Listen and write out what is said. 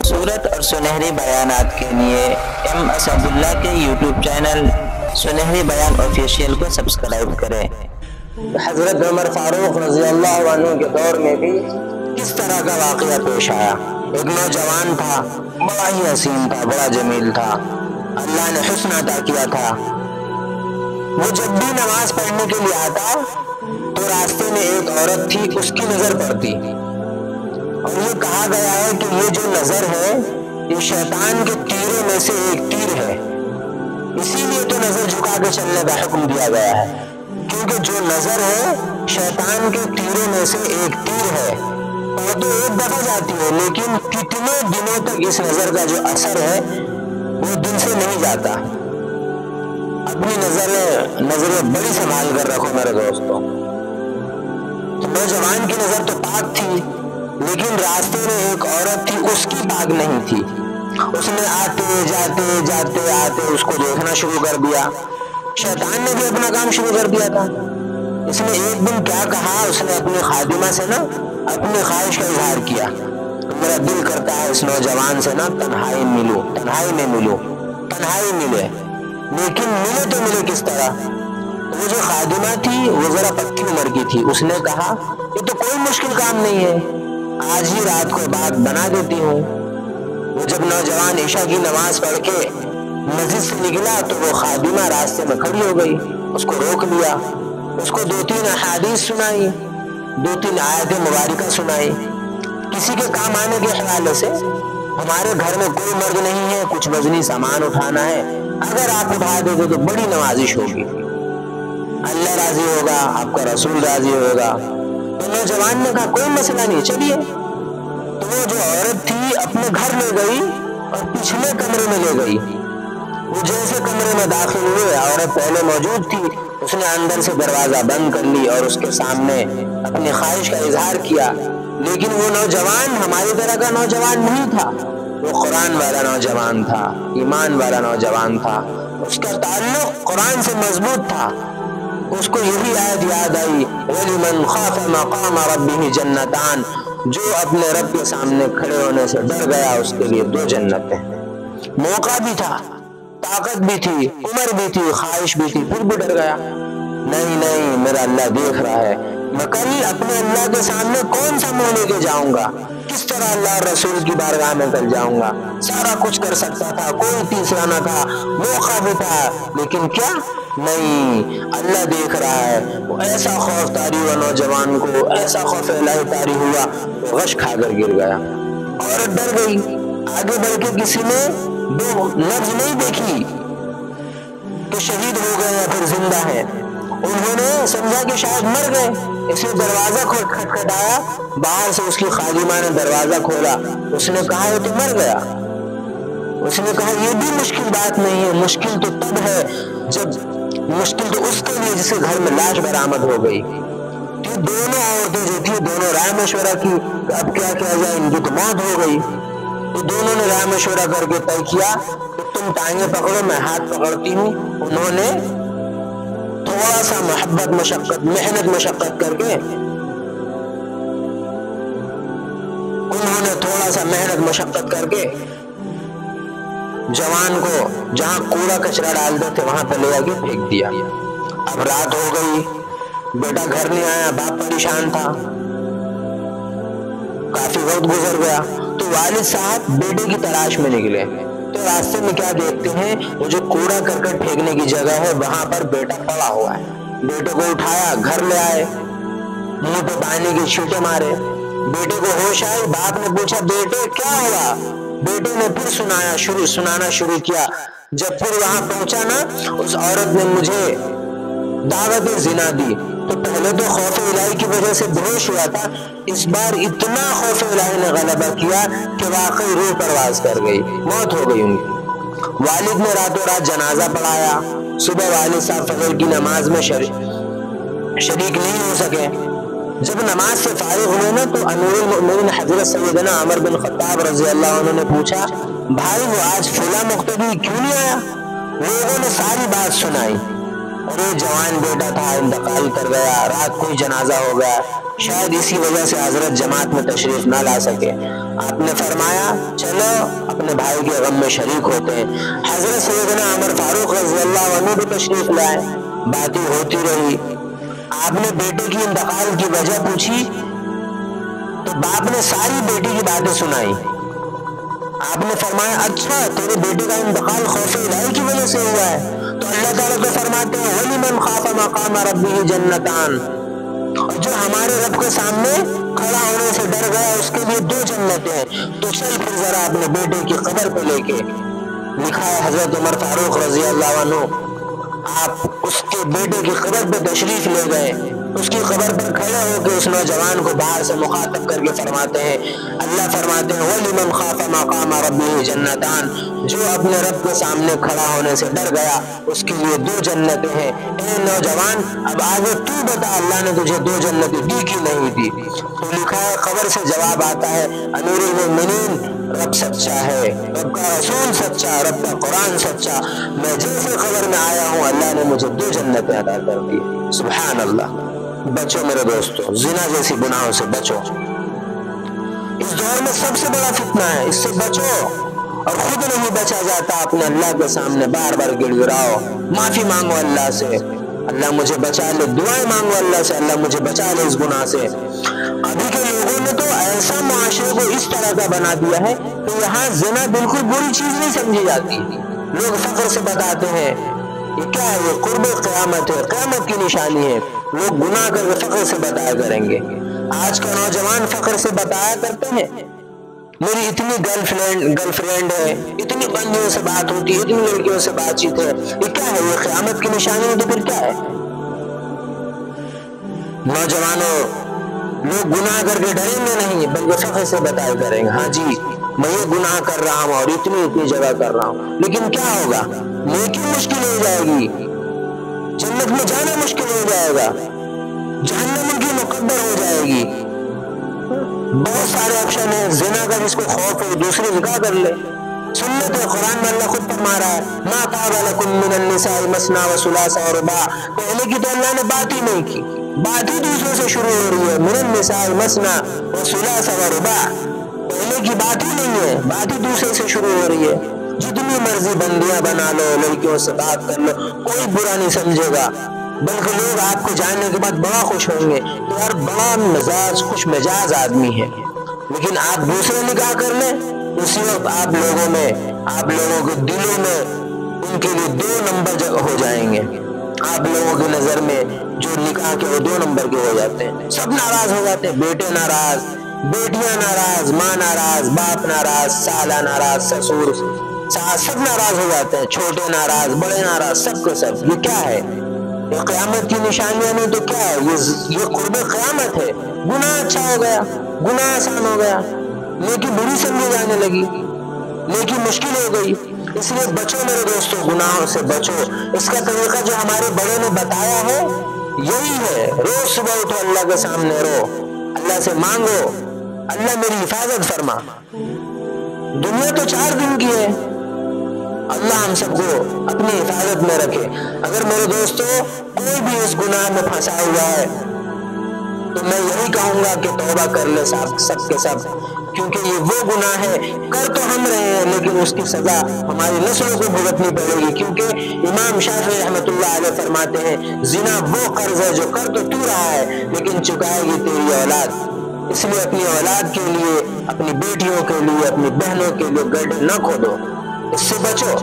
خوبصورت اور سنہری بیانات کے لیے ایم اسد اللہ کے یوٹیوب چینل سنہری بیان آفیشیل کو سبسکرائب کریں۔ حضرت عمر فاروق رضی اللہ عنہ کے دور میں بھی کس طرح کا واقعہ پیش آیا۔ ایک نوجوان تھا، بڑا ہی حسین تھا، بڑا جمیل تھا، اللہ نے حسن عطا کیا تھا۔ وہ جب بھی نماز پڑھنے کے لیے آتا تو راستے میں ایک عورت تھی، اس کی نظر پڑتی، اور یہ کہا گیا ہے کہ یہ جو نظر ہے یہ شیطان کے تیروں میں سے ایک تیر ہے، اسی لیے تو نظر جھکا کے چلنے کا حکم دیا گیا ہے، کیونکہ جو نظر ہے شیطان کے تیروں میں سے ایک تیر ہے، اور تو ایک دفعہ جاتی ہے لیکن کتنے دنوں تک اس نظر کا جو اثر ہے وہ دل سے نہیں جاتا۔ اپنی نظریں بڑی سنبھال کر رکھو میرے دوستوں۔ نوجوان کی نظر تو پاک تھی، لیکن راستے میں ایک عورت تھی، اس کی پاک نہیں تھی۔ اس نے آتے جاتے اس کو دیکھنا شروع کر دیا۔ شیطان نے بھی اپنا کام شروع کر دیا تھا۔ اس نے ایک دن کیا کہا، اس نے اپنی خادمہ سے اپنی خواہش کا اظہار کیا، میرا دل کرتا ہے اس نوجوان سے تنہائی میں ملے، لیکن ملے تو ملے کس طرح؟ وہ جو خادمہ تھی وہ ذرا پکی عمر کی تھی، اس نے کہا یہ تو کوئی مشکل کام نہیں ہے، آج ہی رات کو بات بنا دیتی ہوں۔ وہ جب نوجوان عشاء کی نماز پڑھ کے مسجد سے نکلا تو وہ خادمہ راستے میں کھڑی ہو گئی، اس کو روک لیا، اس کو 2-3 احادیث سنائی، 2-3 آیت مبارکہ سنائی، کسی کے کام آنے کے حوالے سے۔ ہمارے گھر میں کوئی مرد نہیں ہے، کچھ وزنی سامان اٹھانا ہے، اگر آپ اٹھا دو گے تو بڑی نوازش ہوگی، اللہ راضی ہوگا، آپ کا رسول راضی ہوگا۔ تو نوجوان نے کہا کوئی مسئلہ نہیں، چلیے۔ تو وہ جو عورت تھی اپنے گھر لے گئی اور پچھلے کمرے میں لے گئی۔ وہ جیسے کمرے میں داخل ہوئے، عورت پہلے موجود تھی، اس نے اندر سے دروازہ بند کر لی اور اس کے سامنے اپنی خواہش کا اظہار کیا، لیکن وہ نوجوان ہماری طرح کا نوجوان نہیں تھا، وہ قرآن والا نوجوان تھا، ایمان والا نوجوان تھا، اس کا تعلق قرآن سے مضبوط تھا۔ اس کو یہی آیت یاد آئی، وَلِمَنْ خَافَ مَقَامَ رَبِّهِ جَنَّتَانِ، جو اپنے رب کے سامنے کھڑے ہونے سے ڈر گیا اس کے لیے 2 جنتیں۔ موقع بھی تھا، طاقت بھی تھی، عمر بھی تھی، خواہش بھی تھی، پھر بھی ڈر گیا۔ نہیں، میرا اللہ دیکھ رہا ہے، میں کل اپنے اللہ کے سامنے کون سا منہ لے کے جاؤں گا، کس طرح اللہ اور رسول کی بارگاہ میں کل جاؤں گا۔ سارا کچھ کر سکتا تھا، کوئی تیسرا نہ تھا، موقع بھی تھا، لیکن کیا نہیں، اللہ دیکھ رہا ہے۔ وہ ایسا خوف طاری ہوا نوجوان کو، ایسا خوف الہی طاری ہوا، وہ غش کھا کر گر گیا۔ عورت ڈر گئی، آگے بڑھ کے کسی نے 2 لفظ نہیں دیکھی کہ شہید ہو گئے یا پھر زندہ ہے، انہوں نے سمجھا کہ شاید مر گئے۔ اس نے دروازہ کھٹکھٹایا، باہر سے اس کی خادمہ نے دروازہ کھولا، اس نے کہا یہ تو مر گیا۔ اس نے کہا یہ بھی مشکل بات نہیں ہے، مشکل تو تب ہے مشکل تو اس کے لیے جس کے گھر میں لاش برآمد ہو گئی۔ دونوں عورتیں جو تھی، دونوں رائے مشورہ کی کہ اب کیا کیا جائے، ان کی تو موت ہو گئی۔ تو دونوں نے رائے مشورہ کر کے طے کیا کہ تم ٹانگیں پکڑو، میں ہاتھ پکڑتی ہوں۔ انہوں نے تھوڑا سا محنت مشقت کر کے جوان کو جہاں کوڑا کچرا ڈالتے تھے وہاں پہ لے جا کے پھینک دیا۔ اب رات ہو گئی، بیٹا گھر نہیں آیا، باپ پریشان تھا، کافی وقت گزر گیا، تو والد صاحب بیٹے کی تلاش میں نکلے تو راستے میں کیا دیکھتے ہیں، وہ جو کوڑا کرکٹ پھینکنے کی جگہ ہے وہاں پر بیٹا پڑا ہوا ہے۔ بیٹے کو اٹھایا، گھر لے آئے، منہ پہ پانی کی چھینٹیں مارے، بیٹے کو ہوش آئی، باپ نے پوچھا بیٹے کیا ہوا، بیٹے نے پھر سنانا شروع کیا۔ جب پھر وہاں پہنچا نا، اس عورت نے مجھے دعوت زنا دی، تو پہلے تو خوف الہی کی وجہ سے بے ہوش ہوا تھا، اس بار اتنا خوف الہی نے غلبہ کیا کہ واقعی روح پرواز کر گئی، موت ہو گئی ان کی۔ والد نے راتوں رات جنازہ پڑھایا، صبح والد صاحب فجر کی نماز میں شریک نہیں ہو سکے۔ جب نماز سے فارغ ہوئے نا تو امیر المؤمنین حضرت سیدنا عمر بن خطاب رضی اللہ عنہ نے پوچھا بھائی وہ آج فلاں مقتدی کیوں نہیں آیا؟ لوگوں نے ساری بات سنائی، اور یہ جوان بیٹا تھا، انتقال کر گیا، رات کو ہی جنازہ ہو گیا، شاید اسی وجہ سے حضرت جماعت میں تشریف نہ لا سکے۔ آپ نے فرمایا چلو اپنے بھائی کے غم میں شریک ہوتے ہیں۔ حضرت سیدنا عمر فاروق رضی اللہ عنہ بھی تشریف لائے، باتیں ہوتی رہی۔ آپ نے بیٹے کی انتقال کی وجہ پوچھی تو باپ نے ساری بیٹی کی باتیں سنائی۔ آپ نے فرمایا اچھا تیرے بیٹے کا انتقال خوف الہی کی وجہ سے ہوا ہے؟ تو اللہ تعالیٰ تو فرماتے ہیں وَلِمَنْ خَافَ مَقَامَ رَبِّهِ جَنَّتَانِ، اور جو ہمارے رب کے سامنے کھڑا ہونے سے ڈر گیا اس کے لیے 2 جنتیں ہیں۔ تو چل پھر ذرا اپنے بیٹے کی قبر پہ لے کے۔ لکھا ہے حضرت عمر فاروق رضی اللہ عنہ آپ اس کے بیٹے کی قبر پہ تشریف لے گئے، اس کی قبر پر کھڑے ہو کے اس نوجوان کو باہر سے مخاطب کر کے فرماتے ہیں، اللہ فرماتے ہیں وَلِمَنْ خَافَ مَقَامَ رَبِّهِ جَنَّتَانِ، جو اپنے رب کے سامنے کھڑا ہونے سے ڈر گیا اس کے لیے 2 جنتیں ہیں۔ اے نوجوان اب آگے تو بتا اللہ نے تجھے 2 جنتیں دی کہ نہیں دی؟ تو لکھا ہے قبر سے جواب آتا ہے امیر المؤمنین رب سچا ہے، رب کا رسول سچا، رب کا قرآن سچا، میں جیسے قبر میں آیا ہوں اللہ نے مجھے 2 جنتیں عطا کر دی۔ سبحان اللہ۔ بچو میرے دوستو، زنا جیسی گناہوں سے بچو، اس دور میں سب سے بڑا فتنہ ہے، اس سے بچو۔ اور خود نہیں بچا جاتا اپنے اللہ کے سامنے بار بار گڑ گڑاؤ، معافی مانگو اللہ سے، اللہ مجھے بچا لے، دعائیں مانگو اللہ سے اللہ مجھے بچا لے اس گناہ سے۔ ابھی کے لوگوں نے تو ایسا معاشرے کو اس طرح کا بنا دیا ہے کہ یہاں زنا بالکل بری چیز نہیں سمجھی جاتی۔ لوگ فخر سے بتاتے ہیں یہ کیا ہے، یہ قرب قیامت ہے، قیامت کی نشانی ہے، لوگ گناہ کر کے فخر سے بتایا کریں گے۔ آج کا نوجوان فخر سے بتایا کرتے ہیں میری اتنی گرل فرینڈ ہے، اتنی بندیوں سے بات ہوتی ہے، اتنی لڑکیوں سے بات چیت ہے، یہ کیا ہے، یہ قیامت کی نشانی ہے تو پھر کیا ہے؟ نوجوانوں لوگ گناہ کر کے ڈریں گے نہیں بلکہ فخر سے بتایا کریں گے ہاں جی میں یہ گناہ کر رہا ہوں اور اتنی جگہ کر رہا ہوں، لیکن کیا ہوگا؟ نیکی مشکل ہو جائے گی، جنت میں جانا مشکل ہو جائے گا، جہنم ان کی مقدر ہو جائے گی۔ بہت سارے آپشن ہیں، زنا کا جس کو خوف ہو دوسری نکاح کر لے، سنت ہے، قرآن میں اللہ خود فرما رہا ہے ما طاب لکم من النساء مثنی وثلاث ورباع، پہلے کی تو اللہ نے بات ہی نہیں کی، بات ہی دوسرے سے شروع ہو رہی ہے، من النساء مثنی وثلاث ورباع، پہلے کی بات ہی نہیں ہے، بات ہی دوسرے سے شروع ہو رہی ہے۔ جتنی مرضی بندیاں بنا لو، لڑکیوں سے بات کر لو، کوئی برا نہیں سمجھے گا، بلکہ لوگ آپ کو جاننے کے بعد بڑا خوش ہوں گے کہ یار بڑا مزاج خوش مزاج آدمی ہے۔ لیکن آپ دوسرے نکاح کر لیں اسی وقت آپ لوگوں کے دلوں میں ان کے لیے 2 نمبر جگہ ہو جائیں گے۔ آپ لوگوں کی نظر میں جو نکاح کے وہ 2 نمبر کے ہو جاتے ہیں، سب ناراض ہو جاتے ہیں، بیٹے ناراض، بیٹیاں ناراض، ماں ناراض، باپ ناراض، سالہ ناراض، سسور ساس سب ناراض ہو جاتے ہیں، چھوٹے ناراض، بڑے ناراض، سب کے سب۔ یہ کیا ہے؟ یہ قیامت کی نشانیاں نہیں تو کیا ہے؟ یہ قرب قیامت ہے۔ گناہ اچھا ہو گیا، گناہ آسان ہو گیا، نیکی بری سمجھی جانے لگی، نیکی مشکل ہو گئی۔ اس لیے بچو میرے دوستو، گناہوں سے بچو۔ اس کا طریقہ جو ہمارے بڑوں نے بتایا ہے یہی ہے، روز صبح اٹھو اللہ کے سامنے رو، اللہ سے مانگو اللہ میری حفاظت فرما۔ دنیا تو 4 دن کی ہے، اللہ ہم سب کو اپنی حفاظت میں رکھے۔ اگر میرے دوستو کوئی بھی اس گناہ میں پھنسا ہوا ہے تو میں یہی کہوں گا کہ توبہ کر لے سب کے سب، کیونکہ یہ وہ گناہ ہے کر تو ہم رہے ہیں لیکن اس کی سزا ہماری نسلوں کو بھگتنی پڑے گی، کیونکہ امام شافعی رحمۃ اللہ علیہ فرماتے ہیں زنا وہ قرض ہے جو کر تو رہا ہے لیکن چکائے گی تیری اولاد۔ اس لیے اپنی اولاد کے لیے، اپنی بیٹیوں کے لیے، اپنی بہنوں کے لیے گڈھے نہ کھودو، اس سے بچو۔